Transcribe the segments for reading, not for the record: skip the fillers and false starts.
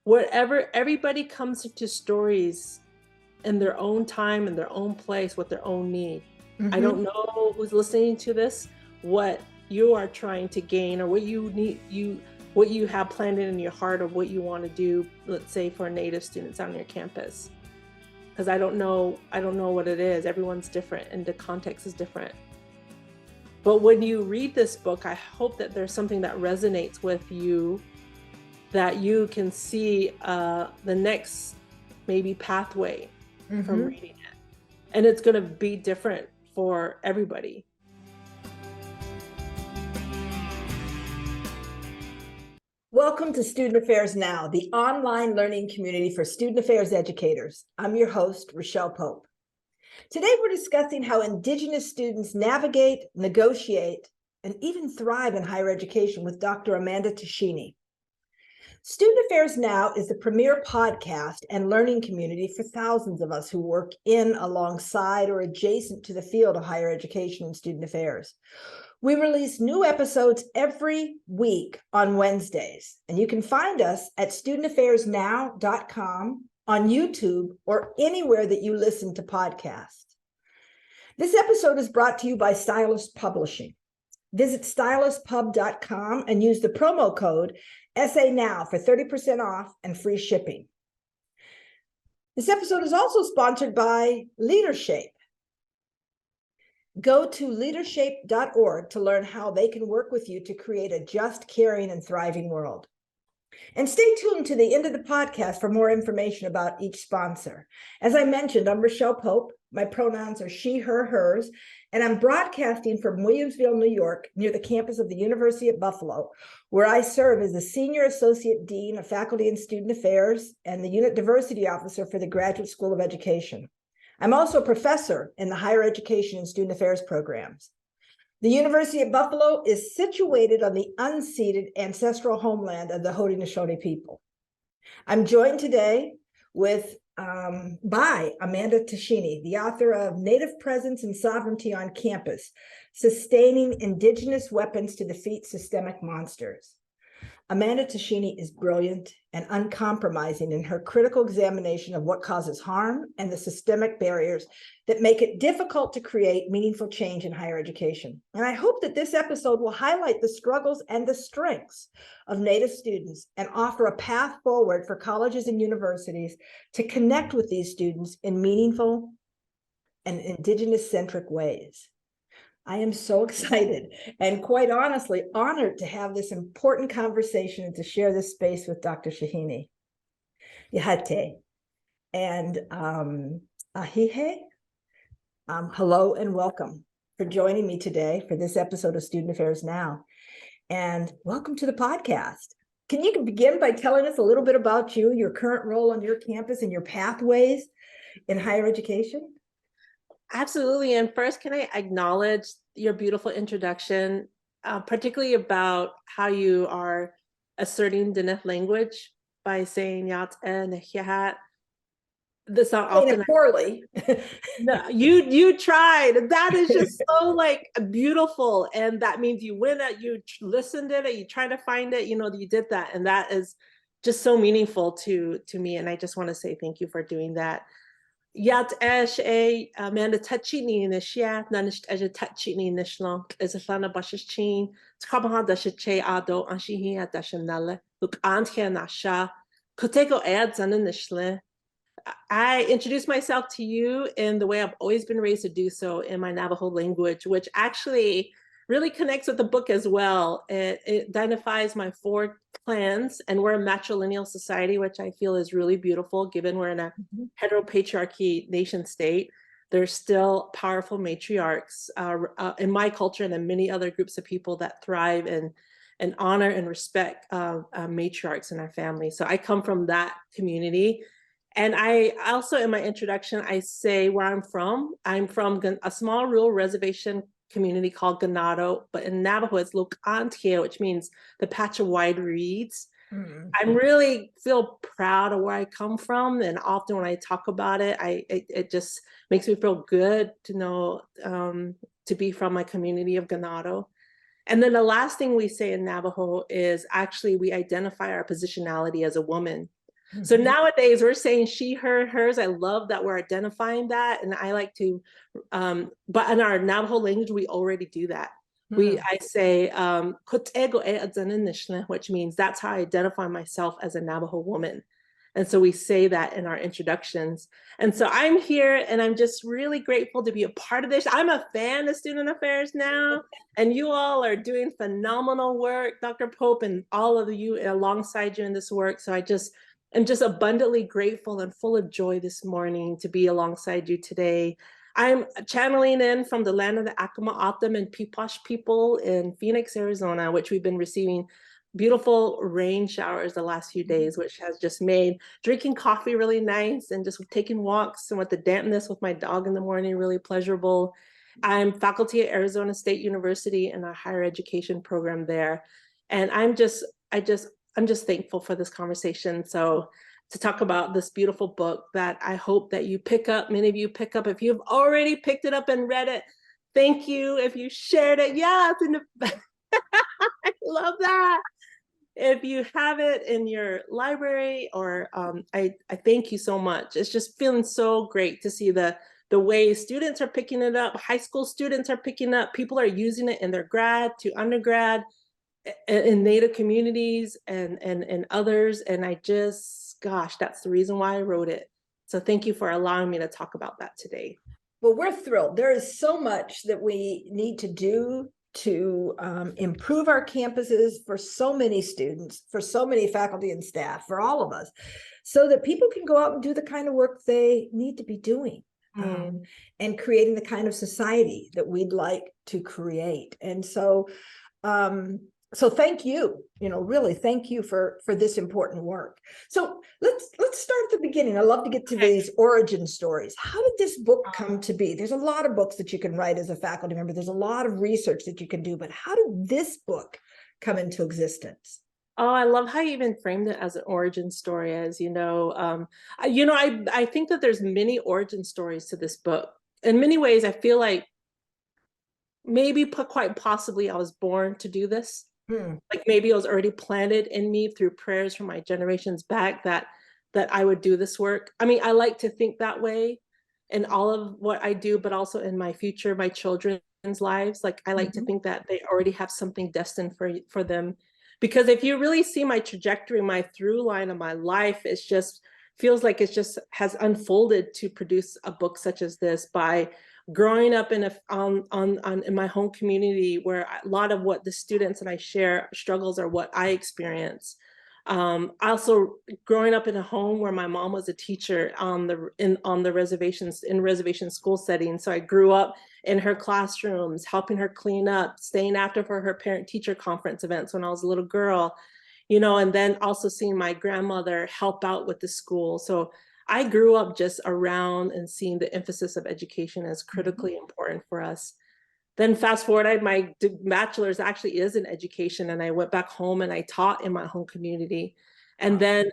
whatever, everybody comes into stories in their own time, in their own place, with their own need. I don't know who's listening to this, what you are trying to gain, or what you need, what you have planned in your heart, or what you want to do, let's say for Native students on your campus. Because I don't know what it is. Everyone's different and the context is different. But when you read this book, I hope that there's something that resonates with you, that you can see the next maybe pathway from reading it. And it's going to be different for everybody. Welcome to Student Affairs Now, the online learning community for student affairs educators. I'm your host, Rochelle Pope. Today, we're discussing how Indigenous students navigate, negotiate, and even thrive in higher education with Dr. Amanda Tachine. Student Affairs Now is the premier podcast and learning community for thousands of us who work in, alongside, or adjacent to the field of higher education and student affairs. We release new episodes every week on Wednesdays, and you can find us at studentaffairsnow.com, on YouTube, or anywhere that you listen to podcasts. This episode is brought to you by Stylus Publishing. Visit styluspub.com and use the promo code SANOW for 30% off and free shipping. This episode is also sponsored by Leadershape. Go to leadershape.org to learn how they can work with you to create a just, caring, and thriving world. And stay tuned to the end of the podcast for more information about each sponsor. As I mentioned, I'm Rochelle Pope. My pronouns are she, her, hers, and I'm broadcasting from Williamsville, New York, near the campus of the University at Buffalo, where I serve as the Senior Associate Dean of Faculty and Student Affairs and the Unit Diversity Officer for the Graduate School of Education. I'm also a professor in the higher education and student affairs programs. The University at Buffalo is situated on the unceded ancestral homeland of the Haudenosaunee people. I'm joined today by Amanda Tachine, the author of Native Presence and Sovereignty on Campus, Sustaining Indigenous Weapons to Defeat Systemic Monsters. Amanda Tachine is brilliant and uncompromising in her critical examination of what causes harm and the systemic barriers that make it difficult to create meaningful change in higher education. And I hope that this episode will highlight the struggles and the strengths of Native students and offer a path forward for colleges and universities to connect with these students in meaningful and Indigenous-centric ways. I am so excited and quite honestly honored to have this important conversation and to share this space with Dr. Tachine. Yahate and Ahihe, hello and welcome for joining me today for this episode of Student Affairs Now. And welcome to the podcast. Can you begin by telling us a little bit about you, your current role on your campus, and your pathways in higher education? Absolutely. And first, can I acknowledge your beautiful introduction, particularly about how you are asserting Diné language by saying Yat and Hiat. That's not often. Poorly. No, you tried. That is just so like beautiful, and that means you went at, you listened to it, you tried to find it. You did that, and that is just so meaningful to me. And I just want to say thank you for doing that. Yat esh a Amanda Tachine nishiat nanisht esh Tachine nishlan is a lana bashichin tkabaha dashiche ado anshihi at dashanale look anthe nasha koteko ads and nishle. I introduce myself to you in the way I've always been raised to do so, in my Navajo language, which actually really connects with the book as well. It identifies my 4 clans, and we're a matrilineal society, which I feel is really beautiful, given we're in a heteropatriarchy nation state. There's still powerful matriarchs in my culture and in many other groups of people that thrive and honor and respect matriarchs in our family. So I come from that community. And I also, in my introduction, I say where I'm from. I'm from a small rural reservation community called Ganado, but in Navajo it's Locantia, which means the patch of wide reeds. I really feel proud of where I come from, and often when I talk about it, it just makes me feel good to know to be from my community of Ganado. And then the last thing we say in Navajo is actually we identify our positionality as a woman. So Mhm. nowadays we're saying she, her, hers. I love that we're identifying that. And I like to, but in our Navajo language, we already do that. I say, which means that's how I identify myself as a Navajo woman. And so we say that in our introductions. And so I'm here and I'm just really grateful to be a part of this. I'm a fan of student affairs now, and you all are doing phenomenal work, Dr. Pope, and all of you alongside you in this work. So I'm just abundantly grateful and full of joy this morning to be alongside you today. I'm channeling in from the land of the Acoma O'odham and Pequash people in Phoenix, Arizona, which we've been receiving beautiful rain showers the last few days, which has just made drinking coffee really nice and just taking walks and with the dampness with my dog in the morning really pleasurable. I'm faculty at Arizona State University in a higher education program there. And I'm just thankful for this conversation. So to talk about this beautiful book that I hope that you pick up, many of you pick up. If you've already picked it up and read it, thank you. If you shared it, yeah, it's in the I love that. If you have it in your library, or I thank you so much. It's just feeling so great to see the way students are picking it up. High school students are picking up. People are using it in their grad to undergrad, in Native communities and others. And I just, gosh, that's the reason why I wrote it. So thank you for allowing me to talk about that today. Well, we're thrilled. There is so much that we need to do to improve our campuses for so many students, for so many faculty and staff, for all of us, so that people can go out and do the kind of work they need to be doing, and creating the kind of society that we'd like to create. And so, so thank you, really thank you for this important work. So let's start at the beginning. I love to get to these origin stories. How did this book come to be? There's a lot of books that you can write as a faculty member. There's a lot of research that you can do, but how did this book come into existence? Oh, I love how you even framed it as an origin story. As you know, I think that there's many origin stories to this book. In many ways, I feel like maybe quite possibly I was born to do this. Like maybe it was already planted in me through prayers from my generations back that I would do this work. I mean, I like to think that way in all of what I do, but also in my future, my children's lives. Like I like to think that they already have something destined for them. Because if you really see my trajectory, my through line of my life, it's just feels like it's just has unfolded to produce a book such as this by growing up in in my home community, where a lot of what the students and I share struggles are what I experience. Also growing up in a home where my mom was a teacher on the reservations, in reservation school settings. So I grew up in her classrooms, helping her clean up, staying after for her parent teacher conference events when I was a little girl, and then also seeing my grandmother help out with the school. So I grew up just around and seeing the emphasis of education as critically important for us. Then fast forward, my bachelor's actually is in education, and I went back home and I taught in my home community. And then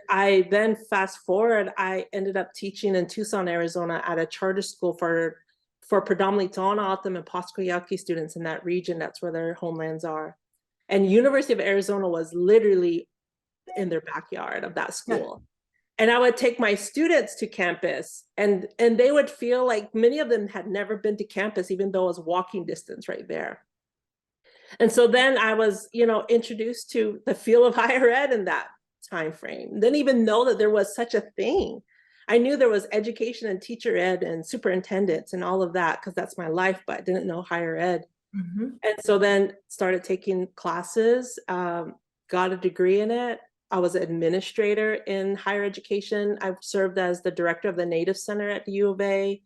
fast forward, I ended up teaching in Tucson, Arizona at a charter school for predominantly Tohono O'odham and Pasquayaqui students in that region. That's where their homelands are. And University of Arizona was literally in their backyard of that school. And I would take my students to campus, and they would feel like many of them had never been to campus, even though it was walking distance right there. And so then I was, introduced to the field of higher ed in that time frame. Didn't even know that there was such a thing. I knew there was education and teacher ed and superintendents and all of that, because that's my life, but I didn't know higher ed. And so then started taking classes, got a degree in it. I was an administrator in higher education. I've served as the director of the Native Center at the U of A.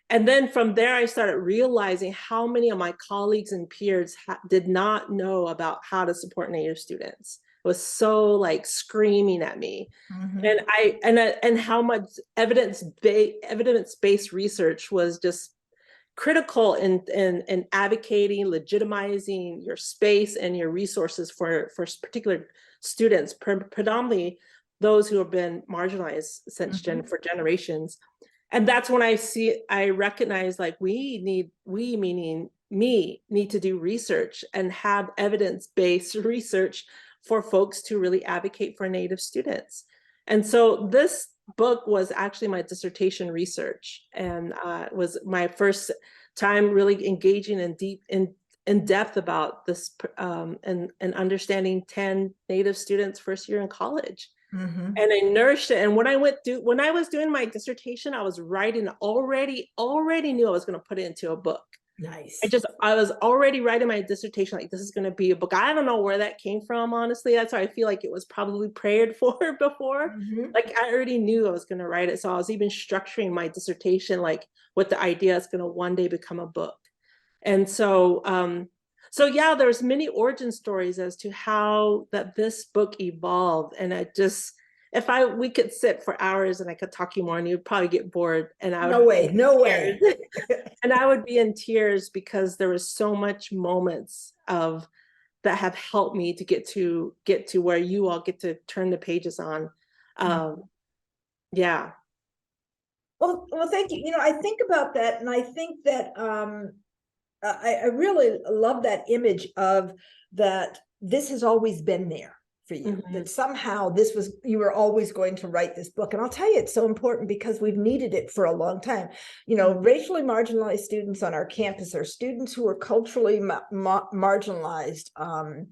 And then from there, I started realizing how many of my colleagues and peers did not know about how to support Native students. It was so like screaming at me. And how much evidence-based research was just critical in advocating, legitimizing your space and your resources for particular students, predominantly those who have been marginalized since for generations. And that's when I recognize like meaning me, need to do research and have evidence-based research for folks to really advocate for Native students. And so this book was actually my dissertation research, and was my first time really engaging in depth about this, and understanding 10 Native students first year in college. Mm-hmm. And I nourished it. And when I was doing my dissertation, I was writing, already knew I was going to put it into a book. Nice. I was already writing my dissertation, like this is going to be a book. I don't know where that came from, honestly. That's why I feel like it was probably prayed for before. Mm-hmm. Like I already knew I was going to write it. So I was even structuring my dissertation, like with the idea it's going to one day become a book. And so yeah, there's many origin stories as to how that this book evolved. And I just, we could sit for hours and I could talk you more and you'd probably get bored, and I would No way, no way. and I would be in tears because there was so much moments of that have helped me to get to where you all get to turn the pages on. Yeah. Well, thank you. You know, I think about that, and I think that I really love that image of that. This has always been there for you. Mm-hmm. That somehow you were always going to write this book. And I'll tell you, it's so important because we've needed it for a long time. You know, racially marginalized students on our campus are students who are culturally marginalized, and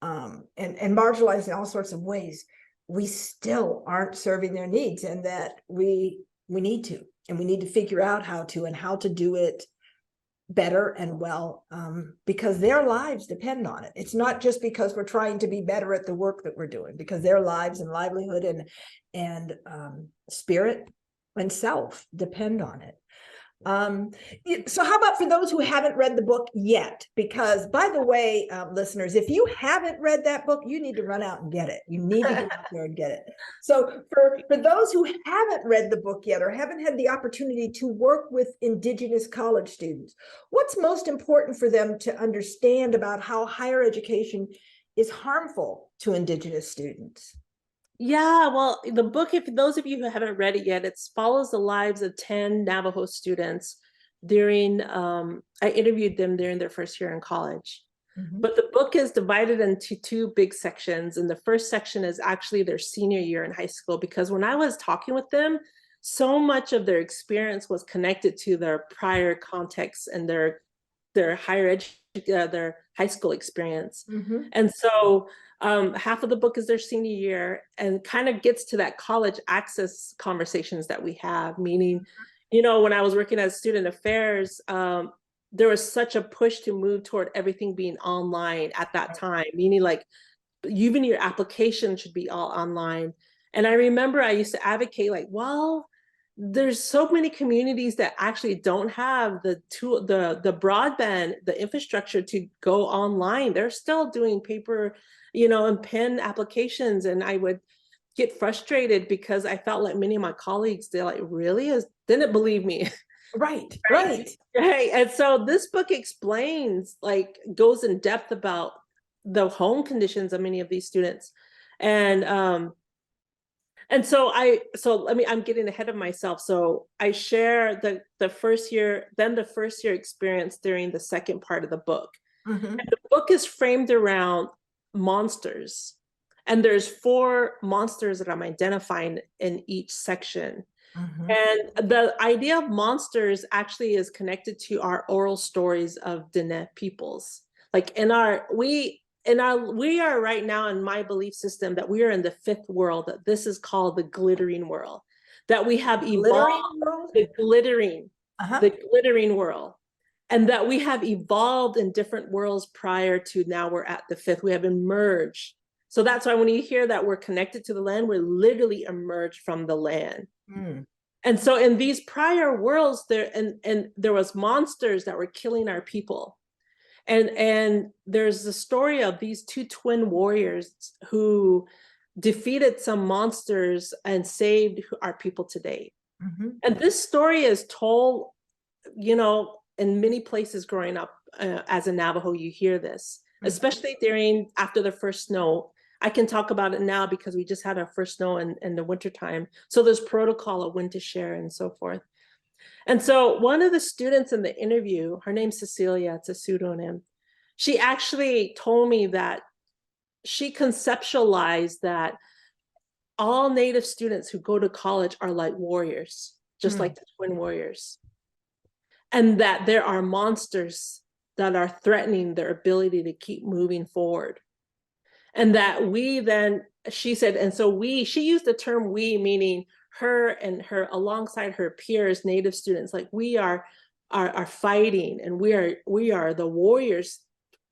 marginalized in all sorts of ways. We still aren't serving their needs, and that we need to, and we need to figure out how to do it better and well, because their lives depend on it. It's not just because we're trying to be better at the work that we're doing, because their lives and livelihood and spirit and self depend on it. So how about for those who haven't read the book yet? Because, by the way, listeners, if you haven't read that book, you need to run out and get it. You need to get out there and get it. So for those who haven't read the book yet or haven't had the opportunity to work with Indigenous college students, what's most important for them to understand about how higher education is harmful to Indigenous students? Yeah, well, the book, if those of you who haven't read it yet, it follows the lives of 10 Navajo students during, I interviewed them during their first year in college. Mm-hmm. But the book is divided into two big sections. And the first section is actually their senior year in high school, because when I was talking with them, so much of their experience was connected to their prior context and their their high school experience. Mm-hmm. And so half of the book is their senior year and kind of gets to that college access conversations that we have, meaning, you know, when I was working as student affairs, there was such a push to move toward everything being online at that time, meaning like even your application should be all online. And I remember I used to advocate like, well, there's so many communities that actually don't have the broadband, the infrastructure to go online. They're still doing paper, you know, and pen applications. And I would get frustrated because I felt like many of my colleagues, they're like, really? Didn't believe me. Right. And so this book explains, like, goes in depth about the home conditions of many of these students. And so I'm getting ahead of myself. So I share the first year experience during the second part of the book. Mm-hmm. And the book is framed around monsters. And there's 4 monsters that I'm identifying in each section. Mm-hmm. And the idea of monsters actually is connected to our oral stories of Diné peoples. Like we are right now, in my belief system, that we are in the 5th world, that this is called the glittering world, that we have evolved the glittering world, and that we have evolved in different worlds prior to now we're at the 5th. We have emerged. So that's why when you hear that we're connected to the land, we're literally emerged from the land. Mm. And so in these prior worlds, there was monsters that were killing our people. And there's the story of these 2 twin warriors who defeated some monsters and saved our people today. Mm-hmm. And this story is told, you know, in many places growing up as a Navajo, you hear this, mm-hmm. especially after the first snow. I can talk about it now because we just had our first snow in the wintertime. So there's protocol of when to share and so forth. And so one of the students in the interview, her name's Cecilia, it's a pseudonym, she actually told me that she conceptualized that all Native students who go to college are like warriors, just like the twin warriors. And that there are monsters that are threatening their ability to keep moving forward. And that we then, she said, and so she used the term we, meaning her and her alongside her peers, Native students, like we are fighting, and we are the warriors,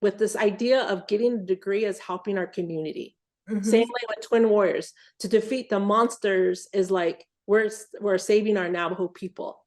with this idea of getting a degree as helping our community. Same way with twin warriors. To defeat the monsters is like we're saving our Navajo people.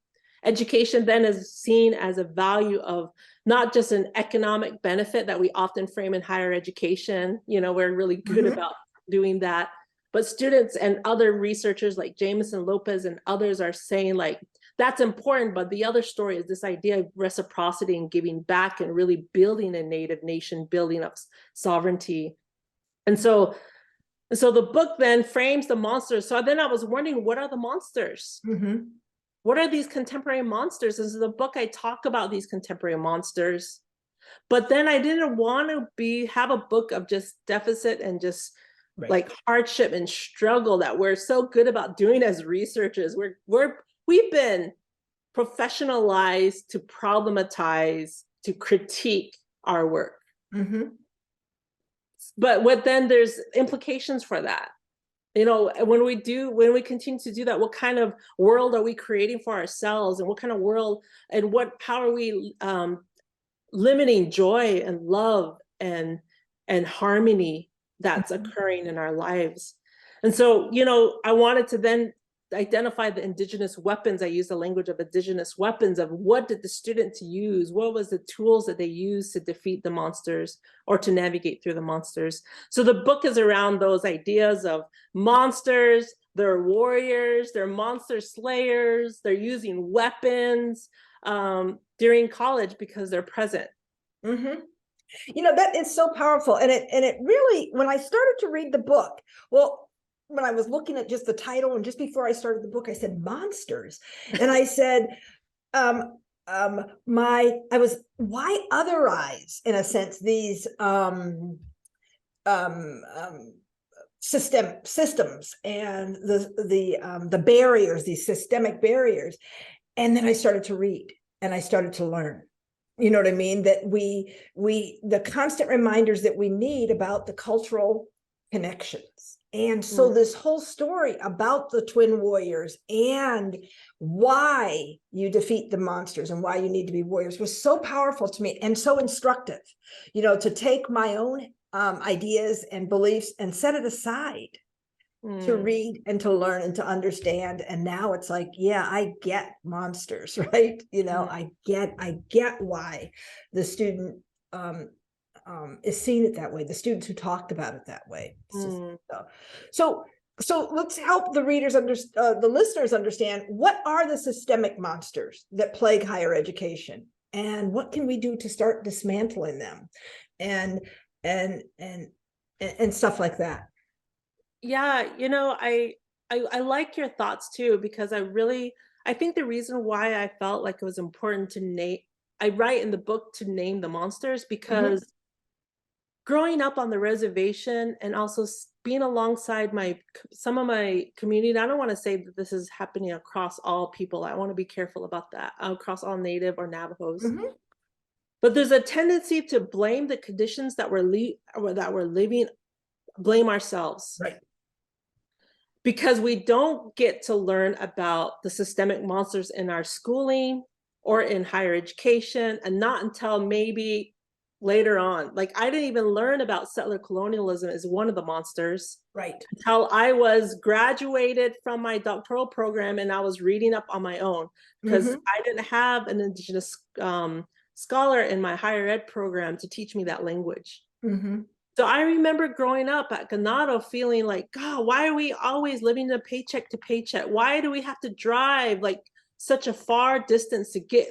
Education then is seen as a value of not just an economic benefit that we often frame in higher education. You know, we're really good about doing that. But students and other researchers like Jameson Lopez and others are saying like, that's important, but the other story is this idea of reciprocity and giving back and really building a Native nation, building up sovereignty. And so the book then frames the monsters. So then I was wondering, what are the monsters? What are these contemporary monsters? And so the book, I talk about these contemporary monsters, but then I didn't want to have a book of just deficit and just like hardship and struggle that we're so good about doing as researchers. We've been professionalized to problematize, to critique our work. But then there's implications for that. You know, when we continue to do that, what kind of world are we creating for ourselves, and what kind of world, and how are we limiting joy and love and harmony that's occurring in our lives? And so, you know, I wanted to then identify the indigenous weapons. I used the language of indigenous weapons, of what did the students use? What was the tools that they used to defeat the monsters or to navigate through the monsters? So the book is around those ideas of monsters, they're warriors, they're monster slayers, they're using weapons during college because they're present. You know, that is so powerful. And it really, when I started to read the book, well, when I was looking at just the title and just before I started the book, I said monsters. And I said, why otherize, in a sense, these systems and the barriers, these systemic barriers. And then I started to read and I started to learn. You know what I mean? That the constant reminders that we need about the cultural connections. And so this whole story about the twin warriors and why you defeat the monsters and why you need to be warriors was so powerful to me and so instructive, you know, to take my own ideas and beliefs and set it aside to read and to learn and to understand. And now it's like, yeah, I get monsters, right? You know, I get why the student is seeing it that way, the students who talked about it that way. So let's help the readers the listeners understand, what are the systemic monsters that plague higher education, and what can we do to start dismantling them, and stuff like that. Yeah, you know, I like your thoughts too, because I think the reason why I felt like it was important to I write in the book to name the monsters, because growing up on the reservation and also being alongside some of my community, and I don't want to say that this is happening across all people. I want to be careful about that, across all Native or Navajos. But there's a tendency to blame the conditions that we're living, blame ourselves. Right. Because we don't get to learn about the systemic monsters in our schooling or in higher education, and not until maybe later on. Like, I didn't even learn about settler colonialism as one of the monsters. Right. Until I was graduated from my doctoral program and I was reading up on my own, because I didn't have an Indigenous scholar in my higher ed program to teach me that language. So I remember growing up at Ganado feeling like, God, why are we always living a paycheck to paycheck? Why do we have to drive like such a far distance to get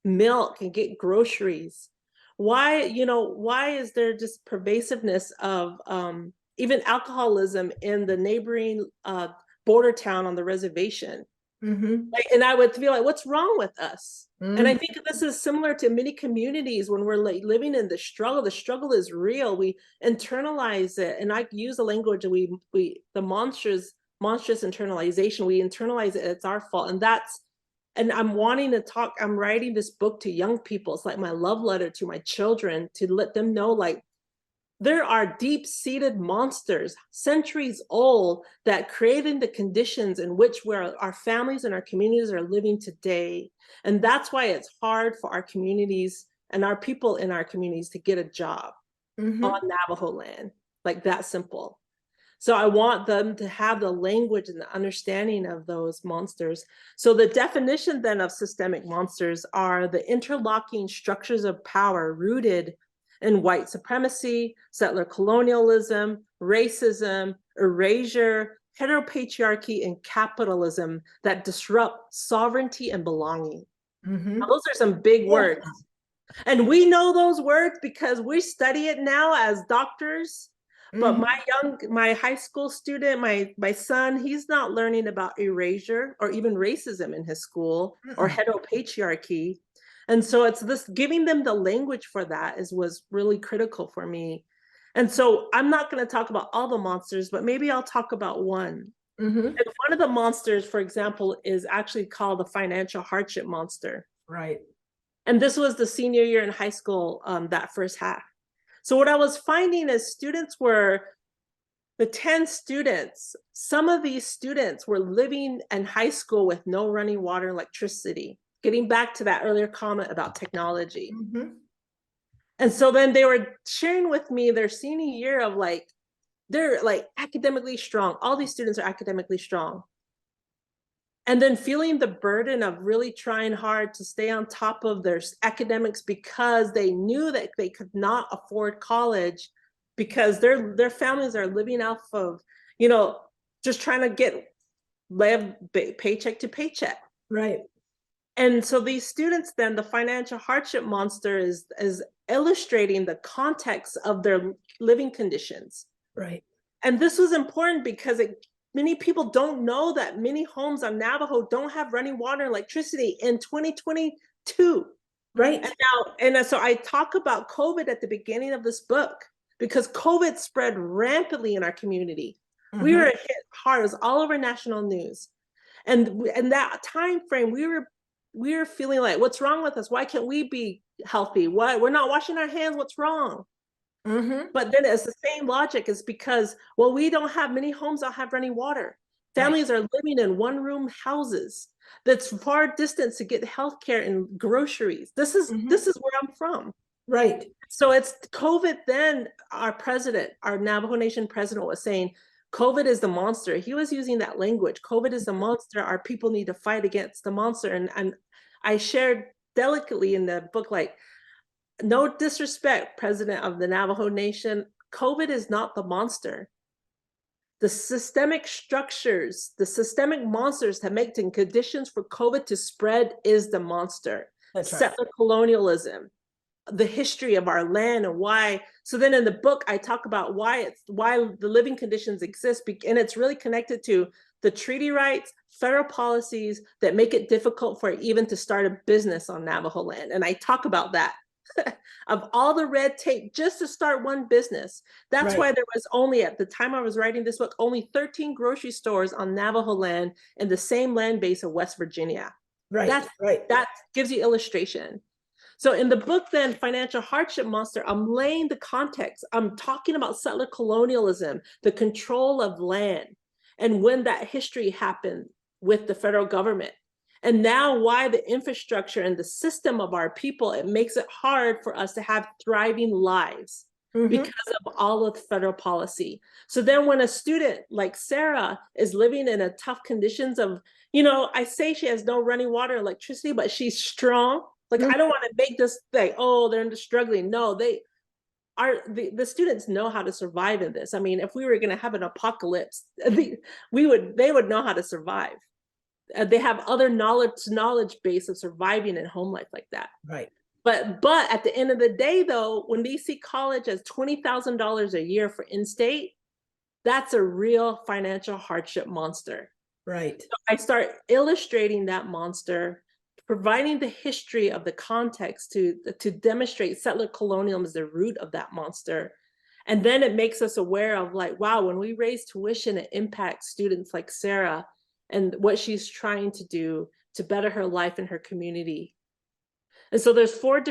milk and get groceries? Why is there just pervasiveness of even alcoholism in the neighboring border town on the reservation? And I would feel like, what's wrong with us? And I think this is similar to many communities when we're like living in the struggle. The struggle is real. We internalize it. And I use the language, the monsters monstrous internalization. We internalize it, it's our fault. And I'm writing this book to young people. It's like my love letter to my children, to let them know, like, there are deep-seated monsters, centuries old, that created the conditions in which our families and our communities are living today. And that's why it's hard for our communities and our people in our communities to get a job on Navajo land, like that simple. So I want them to have the language and the understanding of those monsters. So the definition then of systemic monsters are the interlocking structures of power rooted in white supremacy, settler colonialism, racism, erasure, heteropatriarchy, and capitalism that disrupt sovereignty and belonging. Now, those are some big words. And we know those words because we study it now as doctors. But my high school student, my son, he's not learning about erasure or even racism in his school or heteropatriarchy. And so it's this, giving them the language for that was really critical for me. And so I'm not going to talk about all the monsters, but maybe I'll talk about one. And one of the monsters, for example, is actually called the financial hardship monster. Right. And this was the senior year in high school, that first half. So what I was finding is the 10 students, some of these students were living in high school with no running water and electricity, getting back to that earlier comment about technology. And so then they were sharing with me their senior year of like, they're like academically strong. All these students are academically strong. And then feeling the burden of really trying hard to stay on top of their academics because they knew that they could not afford college because their families are living off of, just trying to live paycheck to paycheck. Right. And so these students, then the financial hardship monster is illustrating the context of their living conditions. Right. And this was important because many people don't know that many homes on Navajo don't have running water and electricity in 2022. Right. And so I talk about COVID at the beginning of this book because COVID spread rampantly in our community. We were hit hard. It was all over national news. And in that time frame, we were feeling like, what's wrong with us? Why can't we be healthy? Why we're not washing our hands? What's wrong? But then it's the same logic, is because, well, we don't have many homes that have running water. Families are living in one-room houses that's far distance to get healthcare and groceries. This is where I'm from. Right. So it's COVID. Then our Navajo Nation president was saying, COVID is the monster. He was using that language. COVID is the monster. Our people need to fight against the monster. And I shared delicately in the book, like, no disrespect, president of the Navajo Nation, COVID is not the monster. The systemic structures, the systemic monsters that make the conditions for COVID to spread is the monster. That's right. Settler colonialism, the history of our land, and why. So then in the book, I talk about why the living conditions exist, and it's really connected to the treaty rights, federal policies that make it difficult for even to start a business on Navajo land. And I talk about that. Of all the red tape just to start one business. That's why there was only, at the time I was writing this book, only 13 grocery stores on Navajo land in the same land base of West Virginia. That gives you illustration. So in the book then, Financial Hardship Monster, I'm laying the context. I'm talking about settler colonialism, the control of land, and when that history happened with the federal government. And now why the infrastructure and the system of our people, it makes it hard for us to have thriving lives because of all of the federal policy. So then when a student like Sarah is living in a tough conditions of, I say she has no running water, electricity, but she's strong. Like, I don't want to make this thing, oh, they're struggling. No, the students know how to survive in this. I mean, if we were going to have an apocalypse, they would know how to survive. They have other knowledge base of surviving in home life like that. Right. But at the end of the day, though, when they see college as $20,000 a year for in-state, that's a real financial hardship monster. Right. So I start illustrating that monster, providing the history of the context to demonstrate settler colonialism as the root of that monster. And then it makes us aware of like, wow, when we raise tuition, it impacts students like Sarah and what she's trying to do to better her life and her community. And so there's four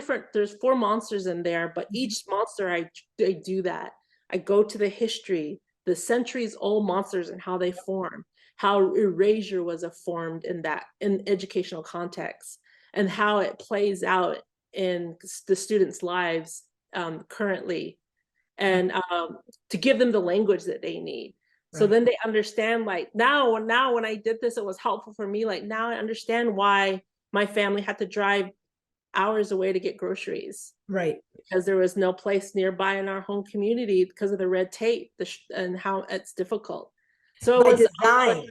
monsters in there, but each monster I do that. I go to the history, the centuries old monsters and how they form, how erasure was formed in educational context, and how it plays out in the students' lives currently, and to give them the language that they need. So then they understand, like, now when I did this, it was helpful for me. Like, now I understand why my family had to drive hours away to get groceries. Right. Because there was no place nearby in our home community because of the red tape and how it's difficult. So it By was design.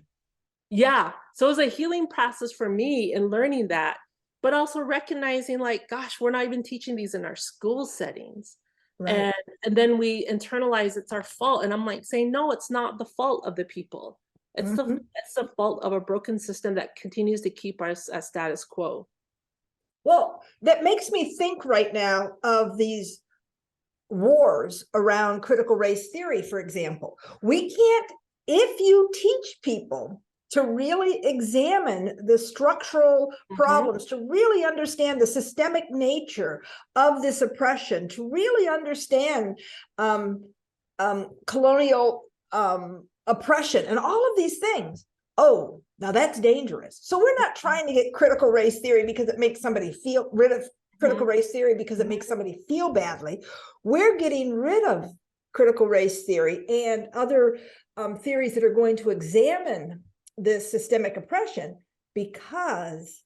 yeah. So it was a healing process for me in learning that, but also recognizing like, gosh, we're not even teaching these in our school settings. Right. And then we internalize it's our fault. And I'm like saying, no, it's not the fault of the people. It's the fault of a broken system that continues to keep us as status quo. Well, that makes me think right now of these wars around critical race theory, for example. We can't, if you teach people to really examine the structural problems, to really understand the systemic nature of this oppression, to really understand colonial oppression and all of these things. Oh, now that's dangerous. So we're not trying to get critical race theory because it makes somebody feel rid of critical race theory because it makes somebody feel badly. We're getting rid of critical race theory and other theories that are going to examine this systemic oppression because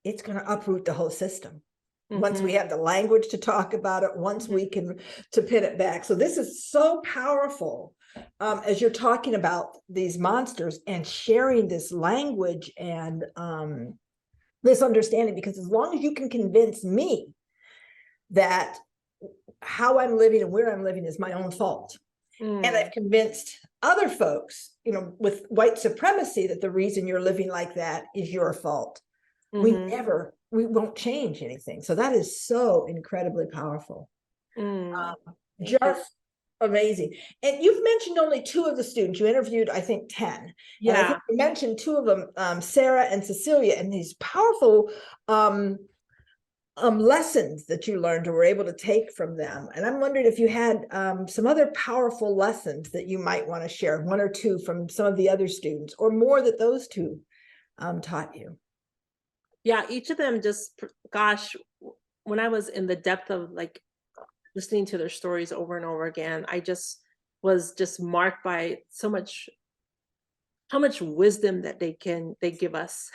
it's going to uproot the whole system. Once we have the language to talk about it, once we can to pin it back. So this is so powerful as you're talking about these monsters and sharing this language and this understanding, because as long as you can convince me that how I'm living and where I'm living is my own fault, and I've convinced other folks, you know, with white supremacy that the reason you're living like that is your fault, we won't change anything. So that is so incredibly powerful. Just amazing. And you've mentioned only 2 of the students. You interviewed, I think, 10. Yeah. And I think you mentioned 2 of them, Sarah and Cecilia, and these powerful lessons that you learned or were able to take from them. And I'm wondering if you had some other powerful lessons that you might want to share, 1 or 2 from some of the other students, or more that those 2 taught you. Yeah, each of them just, gosh, when I was in the depth of like listening to their stories over and over again, I just was just marked by how much wisdom that they give us.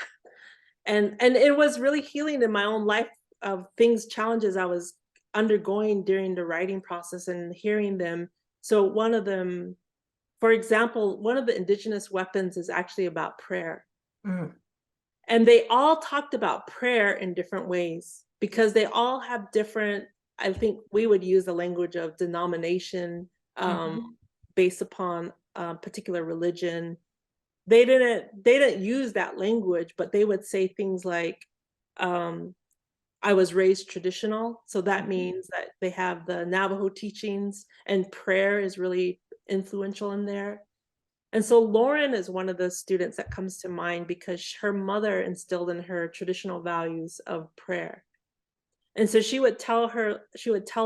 And it was really healing in my own life of challenges I was undergoing during the writing process and hearing them. So one of them, for example, one of the indigenous weapons is actually about prayer. And they all talked about prayer in different ways because they all have different, I think we would use the language of denomination based upon particular religion. They didn't use that language, but they would say things like, I was raised traditional. So that means that they have the Navajo teachings and prayer is really influential in there. And so Lauren is one of the students that comes to mind because her mother instilled in her traditional values of prayer. And so she would tell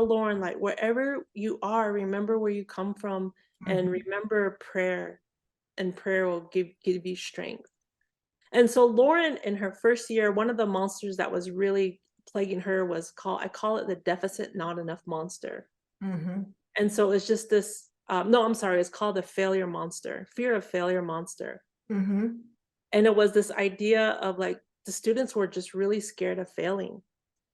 Lauren, like, wherever you are, remember where you come from and remember prayer, and prayer will give you strength. And so Lauren, in her first year, one of the monsters that was really plaguing her was I call it the deficit not enough monster. And so it's just this, no, I'm sorry, it's called the fear of failure monster. And it was this idea of like, the students were just really scared of failing.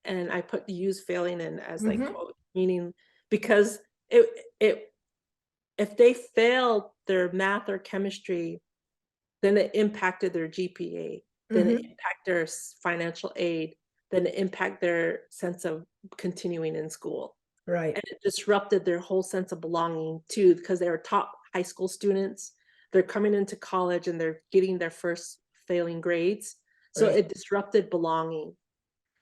And I use failing in as like quote, meaning because if they failed their math or chemistry, then it impacted their GPA, then it impacted their financial aid, then it impacted their sense of continuing in school. Right. And it disrupted their whole sense of belonging too, because they were top high school students. They're coming into college and they're getting their first failing grades. So it disrupted belonging.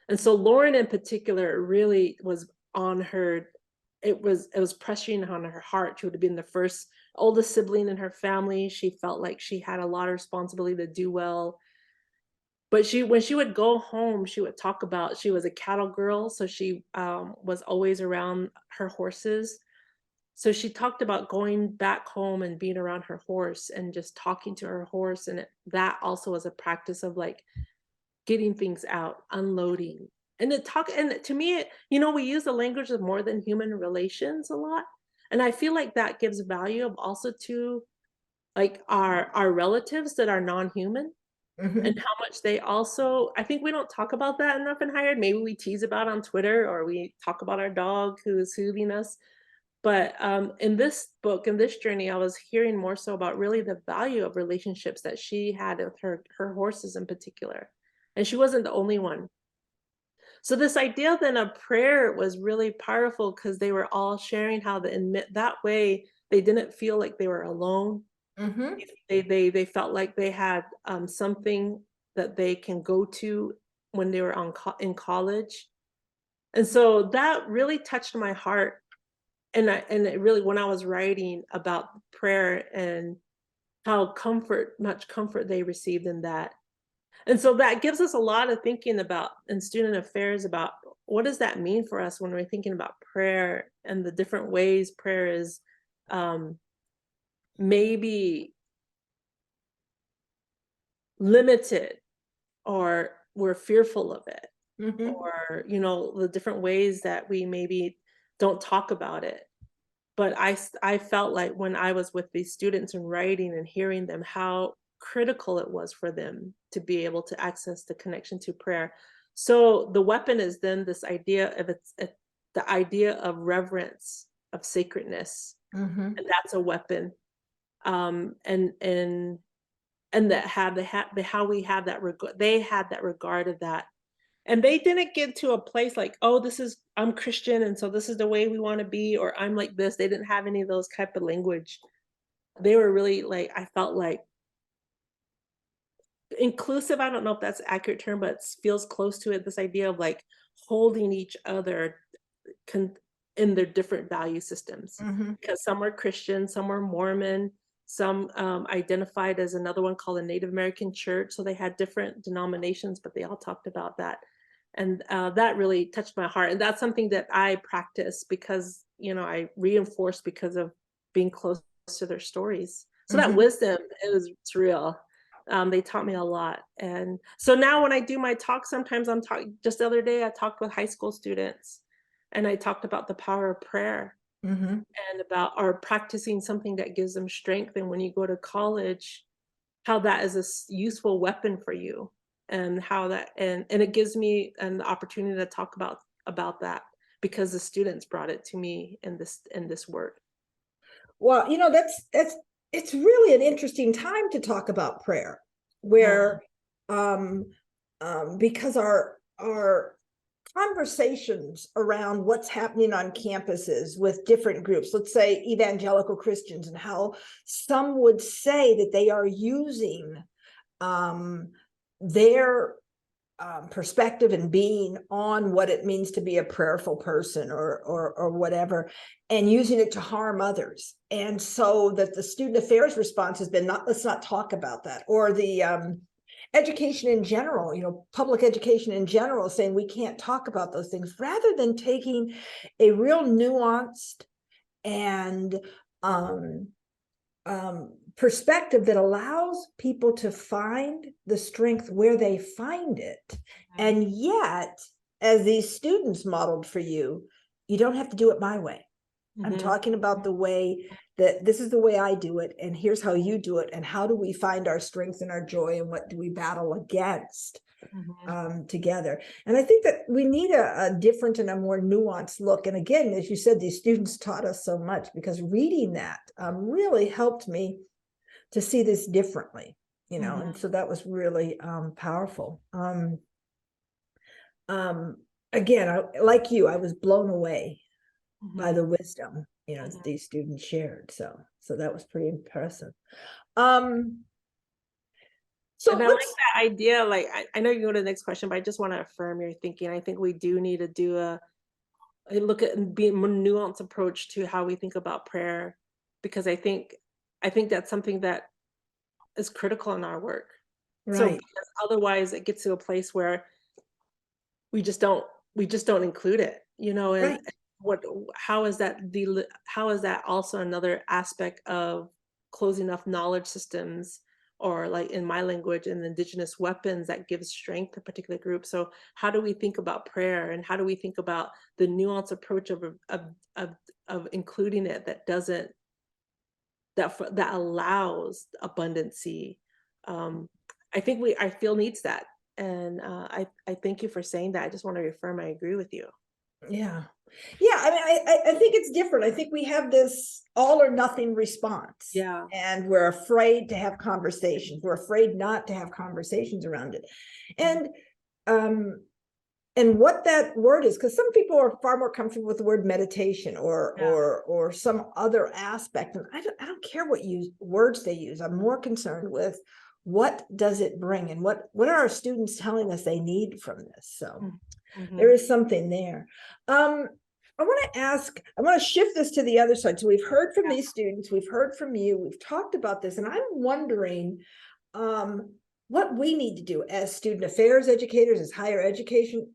And so Lauren in particular really was on her it was pressing on her heart. She would have been the first oldest sibling in her family. She felt like she had a lot of responsibility to do well. But when she would go home, she would talk about, she was a cattle girl, so she was always around her horses. So she talked about going back home and being around her horse and just talking to her horse, and that also was a practice of like getting things out, unloading. And to me, we use the language of more than human relations a lot. And I feel like that gives value of also to like our relatives that are non-human, and Mhm. how much they also, I think we don't talk about that enough in higher ed. Maybe we tease about on Twitter, or we talk about our dog who is soothing us. But in this book, in this journey, I was hearing more so about really the value of relationships that she had with her horses in particular. And she wasn't the only one. So this idea then of prayer was really powerful because they were all sharing how that way they didn't feel like they were alone. Mhm. They felt like they had something that they can go to when they were in college. And so that really touched my heart. And it really, when I was writing about prayer and how much comfort they received in that. And so that gives us a lot of thinking about in student affairs about what does that mean for us when we're thinking about prayer and the different ways prayer is um, maybe limited, or we're fearful of it, Mhm. or the different ways that we maybe don't talk about it. But I felt like when I was with these students and writing and hearing them, how critical it was for them to be able to access the connection to prayer. So the weapon is then this idea of the idea of reverence, of sacredness, Mhm. and that's a weapon. And that had how we had that regard, they had that regard of that. And they didn't get to a place like, "Oh, I'm Christian, and so this is the way we wanna be," or "I'm like this." They didn't have any of those type of language. They were really, like, I felt like inclusive. I don't know if that's an accurate term, but it feels close to it, this idea of, like, holding each other con in their different value systems. Mhm. Because some were Christian, some were Mormon, some, identified as another one called a Native American church, so they had different denominations, but they all talked about that. And, that really touched my heart, and that's something that I practice because, I reinforce because of being close to their stories. So that Mhm. wisdom, it's real. They taught me a lot, and so now when I do my talk, sometimes I'm talking. Just the other day, I talked with high school students, and I talked about the power of prayer Mhm. and about or practicing something that gives them strength. And when you go to college, how that is a useful weapon for you, and how that and it gives me an opportunity to talk about that because the students brought it to me in this work. Well, that's it's really an interesting time to talk about prayer, Mhm, where um because our conversations around what's happening on campuses with different groups, let's say evangelical Christians, and how some would say that they are using um their perspective and being on what it means to be a prayerful person, or whatever, and using it to harm others. And so that the student affairs response has been, not, let's not talk about that. Or the education in general, public education in general, saying we can't talk about those things, rather than taking a real nuanced and um, perspective that allows people to find the strength where they find it. mhm, And yet, as these students modeled for you, you don't have to do it my way. I'm mhm, talking about the way that this is the way I do it, and here's how you do it, and how do we find our strength and our joy, and what do we battle against mhm, together. And I think that we need a different and a more nuanced look. And again, as you said, these students taught us so much, because reading that really helped me to see this differently, mhm, and so that was really powerful. Um, Again, like you, I was blown away by mhm, the wisdom, that mhm. these students shared. So that was pretty impressive. Um, And so I like let's, that idea. Like, I know you go to the next question, but I just want to affirm your thinking. I think we do need to do I look at being more nuanced approach to how we think about prayer, because I think that's something that is critical in our work. So Right, because otherwise it gets to a place where we just don't we just don't include it, you know, and right. what how is that how is that also another aspect of closing off knowledge systems, or like in my language, in indigenous weapons that gives strength to particular groups. So how do we think about prayer, and how do we think about the nuanced approach of of including it, that doesn't that allows abundancy? um I feel needs that. And I thank you for saying that. I just want to reaffirm I agree with you. Yeah. Yeah, I mean, I think it's different. I think we have this all or nothing response, Yeah. and we're afraid to have conversations. We're afraid not to have conversations around it. Mhm. And um and what that word is, because some people are far more comfortable with the word meditation Yeah. or some other aspect. And I don't care what words they use. I'm more concerned with what does it bring, and what are our students telling us they need from this. So Mm. there Mhm. is something there. I want to shift this to the other side. So we've heard from Yeah. these students, we've heard from you, we've talked about this, and I'm wondering what we need to do as student affairs educators, as higher education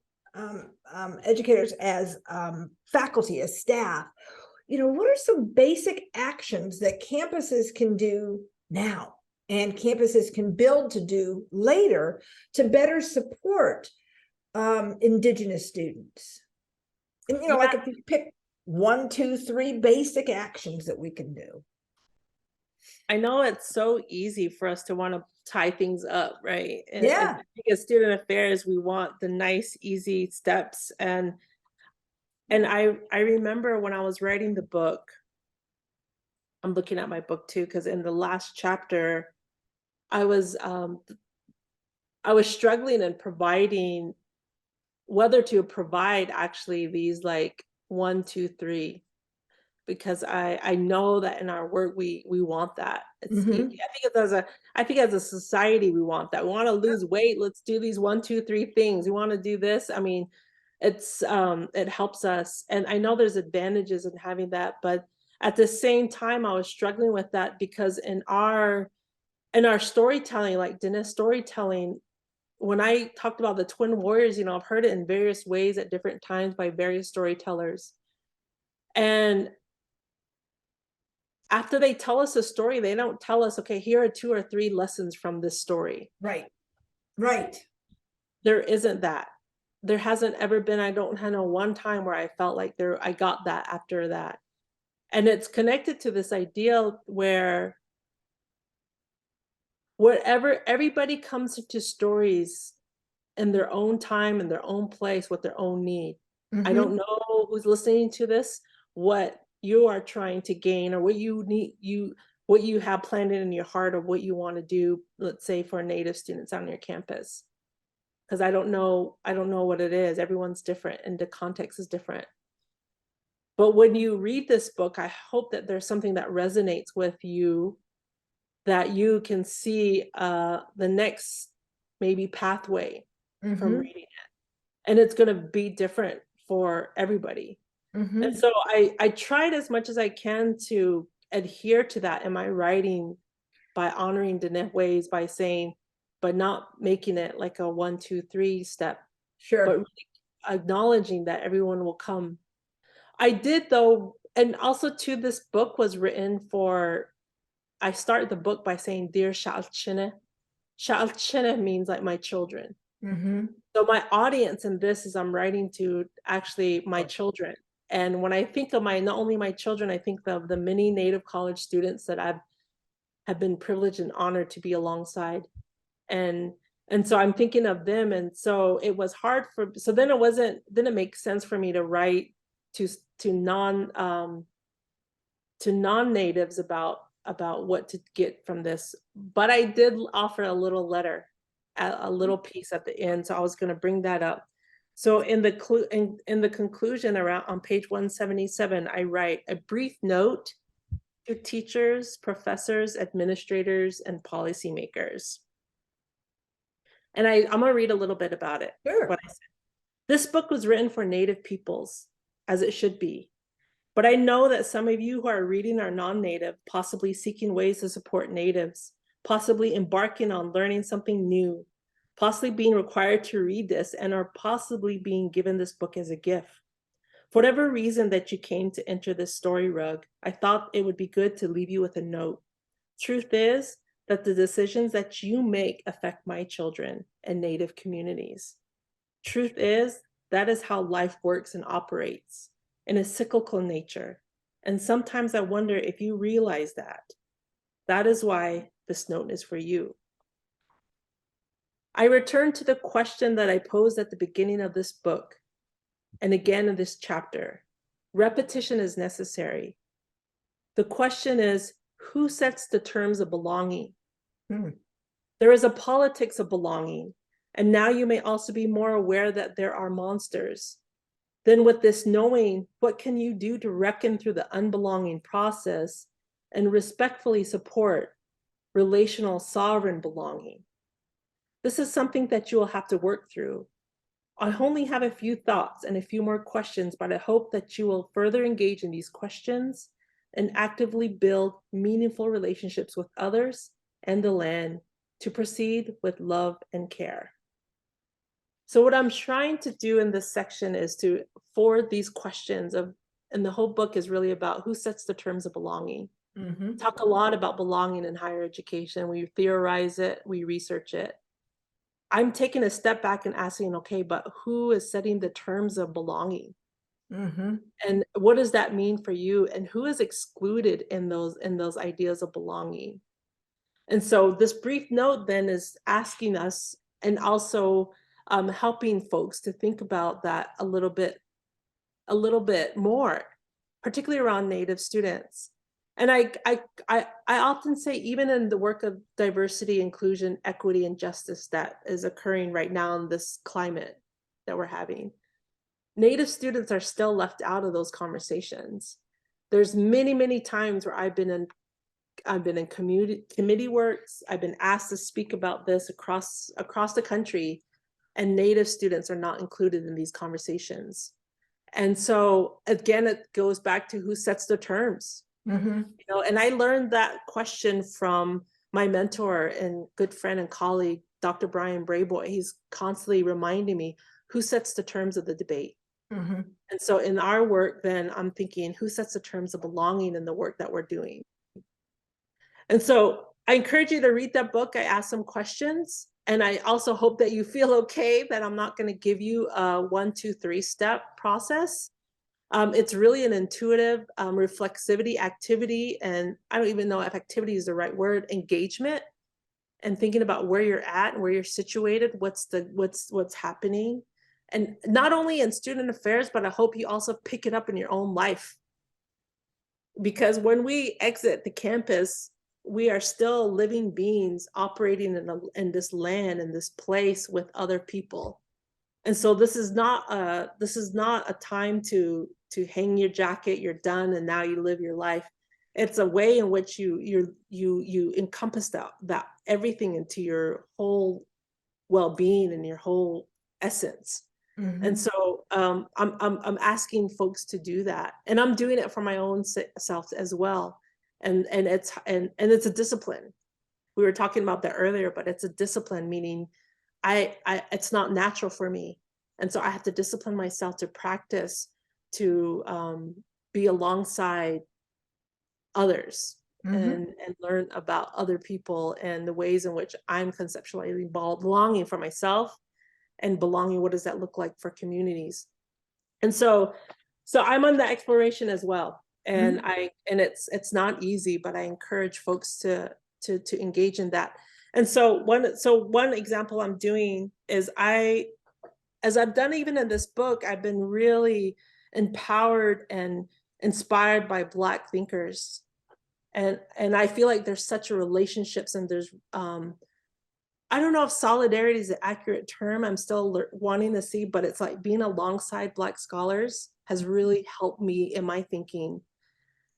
educators, as faculty, as staff. What are some basic actions that campuses can do now and campuses can build to do later to better support Indigenous students? And like Yeah, if you pick 1, 2, 3 basic actions that we can do. I know it's so easy for us to want to tie things up, right? And Yeah. I think as student affairs, we want the nice, easy steps. And I remember when I was writing the book, I'm looking at my book too, because in the last chapter, I was um I was struggling in providing whether to provide actually these like 1, 2, 3, because I know that in our work we want that. Mm-hmm. I think I think as a society we want that. We want to lose weight. Let's do these 1, 2, 3 things. We want to do this. I mean, it helps us, and I know there's advantages in having that, but at the same time, I was struggling with that because in our storytelling, like Dinesh storytelling, when I talked about the twin warriors, you know, I've heard it in various ways at different times by various storytellers. And after they tell us a story, they don't tell us, okay, here are 2 or 3 lessons from this story. Right. Right. There isn't that. There hasn't ever been, I don't know one time where I felt like I got that after that. And it's connected to this idea where whatever everybody comes into stories in their own time, in their own place, with their own need. I Mm-hmm. don't know who's listening to this, what you are trying to gain, or what you have planned in your heart of what you want to do, let's say for Native students on your campus. Because I don't know what it is. Everyone's different and the context is different. But when you read this book, I hope that there's something that resonates with you, that you can see the next maybe pathway from Mm-hmm. reading it. And it's going to be different for everybody. And Mm-hmm. so I tried as much as I can to adhere to that in my writing, by honoring Danette ways, by saying, but not making it like a 1, 2, 3 step, but Sure. really acknowledging that everyone will come. I did though, and also too, this book was written for, I started the book by saying, Dear Shaalchine. Shaalchine means like my children. Mm-hmm. So my audience in this is I'm writing to actually my children. And when I think of not only my children, I think of the many Native college students that have been privileged and honored to be alongside. And and so I'm thinking of them. And so it was hard so then didn't make sense for me to write to to non to non-natives about what to get from this. But I did offer a little letter, a little piece at the end. So I was going to bring that up. So in the conclusion, around on page 177, I write a brief note to teachers, professors, administrators, and policymakers. And I'm going to read a little bit about it. What Sure. I said. This book was written for Native peoples as it should be. But I know that some of you who are reading are non-native, possibly seeking ways to support natives, possibly embarking on learning something new, possibly being required to read this, and are possibly being given this book as a gift. For whatever reason that you came to enter this story rug, I thought it would be good to leave you with a note. Truth is that the decisions that you make affect my children and Native communities. Truth is, that is how life works and operates in a cyclical nature. And sometimes I wonder if you realize that. That is why this note is for you. I return to the question that I posed at the beginning of this book and again in this chapter. Repetition is necessary. The question is, who sets the terms of belonging? There is a politics of belonging, and now you may also be more aware that there are monsters. Then with this knowing, what can you do to reckon through the unbelonging process and respectfully support relational sovereign belonging? This is something that you will have to work through. I only have a few thoughts and a few more questions, but I hope that you will further engage in these questions and actively build meaningful relationships with others and the land to proceed with love and care. So what I'm trying to do in this section is to forward these questions of, and the whole book is really about who sets the terms of belonging. Talk a lot about belonging in higher education. We theorize it, we research it. I'm taking a step back and asking, okay, but who is setting the terms of belonging? And what does that mean for you? And who is excluded in those ideas of belonging? And so this brief note then is asking us and also helping folks to think about that a little bit more, particularly around Native students. And I often say, even in the work of diversity, inclusion, equity, and justice that is occurring right now in this climate that we're having, Native students are still left out of those conversations. There's many, many times where I've been in committee works. I've been asked to speak about this across the country, and Native students are not included in these conversations. And so again, it goes back to who sets the terms. You know, and I learned that question from my mentor and good friend and colleague, Dr. Brian Brayboy. He's constantly reminding me, who sets the terms of the debate? And so in our work, then I'm thinking, who sets the terms of belonging in the work that we're doing? And so I encourage you to read that book. I asked some questions, and I also hope that you feel okay that I'm not going to give you a 1, 2, 3 step process. It's really an intuitive reflexivity activity, and I don't even know if activity is the right word, engagement, and thinking about where you're at and where you're situated, what's happening. And not only in student affairs, but I hope you also pick it up in your own life. Because when we exit the campus, we are still living beings operating in this land, in this place with other people. And so this is not a time to hang your jacket, you're done, and now you live your life. It's a way in which you encompass that everything into your whole well-being and your whole essence. And so I'm asking folks to do that, and I'm doing it for my own self as well. And it's a discipline. We were talking about that earlier, but it's a discipline, meaning it's not natural for me. And so I have to discipline myself to practice, to be alongside others and learn about other people and the ways in which I'm conceptualizing belonging for myself and belonging. What does that look like for communities? And so I'm on that exploration as well. And it's not easy, but I encourage folks to engage in that. And so one example I'm doing is as I've done even in this book, I've been really empowered and inspired by Black thinkers. And I feel like there's such a relationships, and there's, I don't know if solidarity is the accurate term. I'm still wanting to see, but it's like being alongside Black scholars has really helped me in my thinking.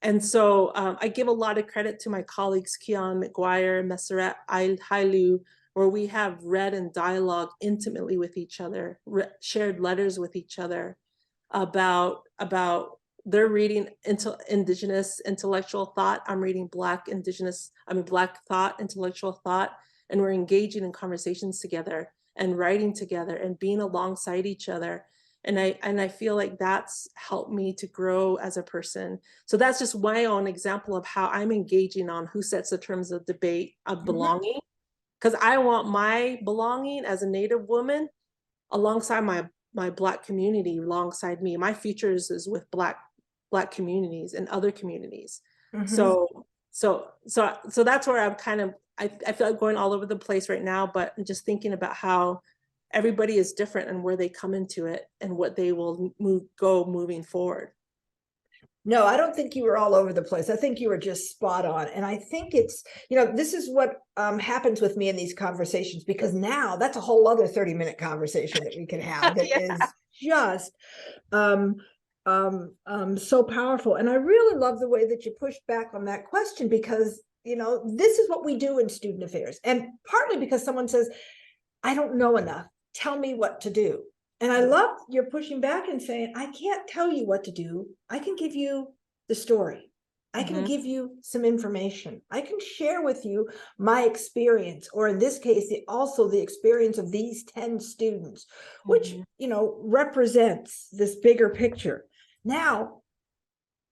And so I give a lot of credit to my colleagues, Keon McGuire, Messeret Hailu, where we have read and dialogue intimately with each other, shared letters with each other, about they're reading Indigenous intellectual thought. I'm reading Black thought, intellectual thought, and we're engaging in conversations together and writing together and being alongside each other. And I feel like that's helped me to grow as a person. So that's just my own example of how I'm engaging on who sets the terms of debate of belonging. Because I want my belonging as a Native woman alongside my Black community, alongside me. My future is with Black communities and other communities. So that's where I'm kind of, I feel like going all over the place right now, but I'm just thinking about how everybody is different and where they come into it and what they will moving forward. No, I don't think you were all over the place. I think you were just spot on. And I think it's, this is what happens with me in these conversations, because now that's a whole other 30-minute conversation that we can have that is just so powerful. And I really love the way that you pushed back on that question, because, this is what we do in student affairs. And partly because someone says, I don't know enough. Tell me what to do. And I love you're pushing back and saying, I can't tell you what to do. I can give you the story. I can give you some information. I can share with you my experience, or in this case, also the experience of these 10 students, which, represents this bigger picture. Now,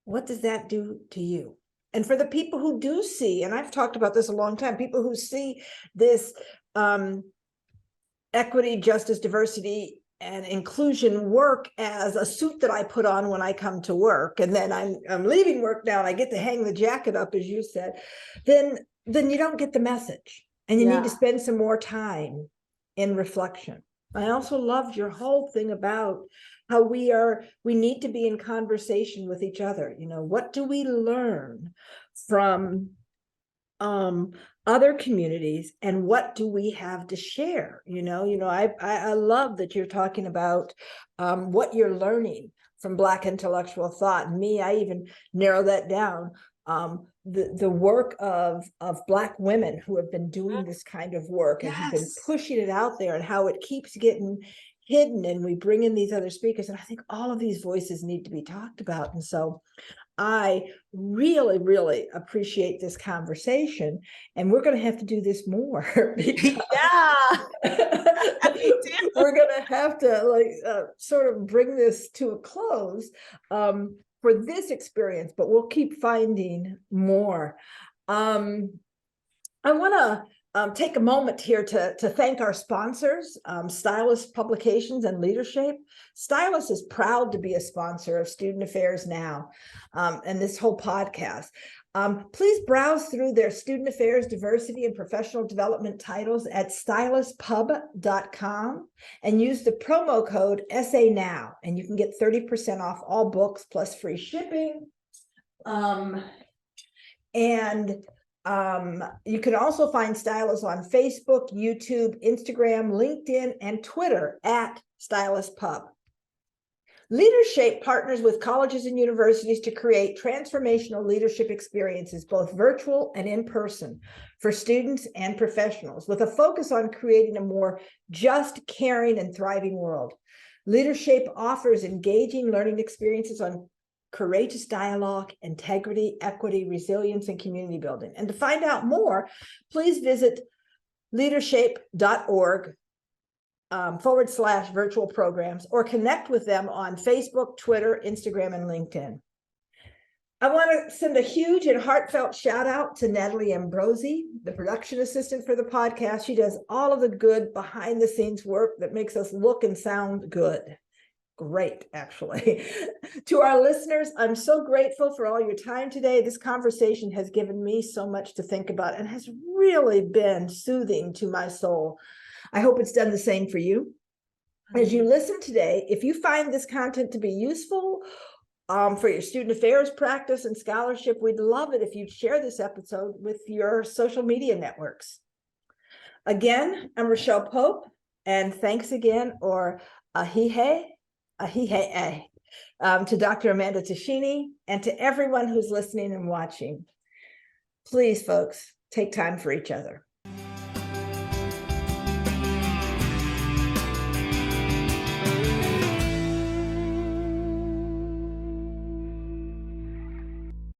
what does that do to you? And for the people who do see, and I've talked about this a long time, people who see this equity, justice, diversity, and inclusion work as a suit that I put on when I come to work, and then I'm leaving work now and I get to hang the jacket up, as you said, then you don't get the message, and you need to spend some more time in reflection. I also loved your whole thing about how we need to be in conversation with each other. What do we learn from other communities, and what do we have to share? I love that you're talking about what you're learning from Black intellectual thought. And me, I even narrow that down. The work of Black women who have been doing this kind of work and who've been pushing it out there, and how it keeps getting hidden, and we bring in these other speakers. And I think all of these voices need to be talked about. And so I really, really appreciate this conversation, and we're going to have to do this more. We're going to have to sort of bring this to a close for this experience, but we'll keep finding more. I want to take a moment here to thank our sponsors, Stylus Publications and Leadership. Stylus is proud to be a sponsor of Student Affairs Now and this whole podcast. Please browse through their student affairs, diversity, and professional development titles at styluspub.com and use the promo code SANOW, and you can get 30% off all books plus free shipping. You can also find Stylus on Facebook, YouTube, Instagram, LinkedIn, and Twitter at Stylus Pub. Leadership partners with colleges and universities to create transformational leadership experiences, both virtual and in person, for students and professionals, with a focus on creating a more just, caring, and thriving world. Leadership offers engaging learning experiences on courageous dialogue, integrity, equity, resilience, and community building. And to find out more, please visit leadership.org /virtual programs, or connect with them on Facebook, Twitter, Instagram, and LinkedIn. I want to send a huge and heartfelt shout out to Natalie Ambrosi, the production assistant for the podcast. She does all of the good behind the scenes work that makes us look and sound good. Great, actually. To our listeners, I'm so grateful for all your time today. This conversation has given me so much to think about and has really been soothing to my soul. I hope it's done the same for you. As you listen today, if you find this content to be useful for your student affairs practice and scholarship, we'd love it if you'd share this episode with your social media networks. Again, I'm Rochelle Pope, and thanks again, or ahihe to Dr. Amanda Tachine, and to everyone who's listening and watching. Please, folks, take time for each other.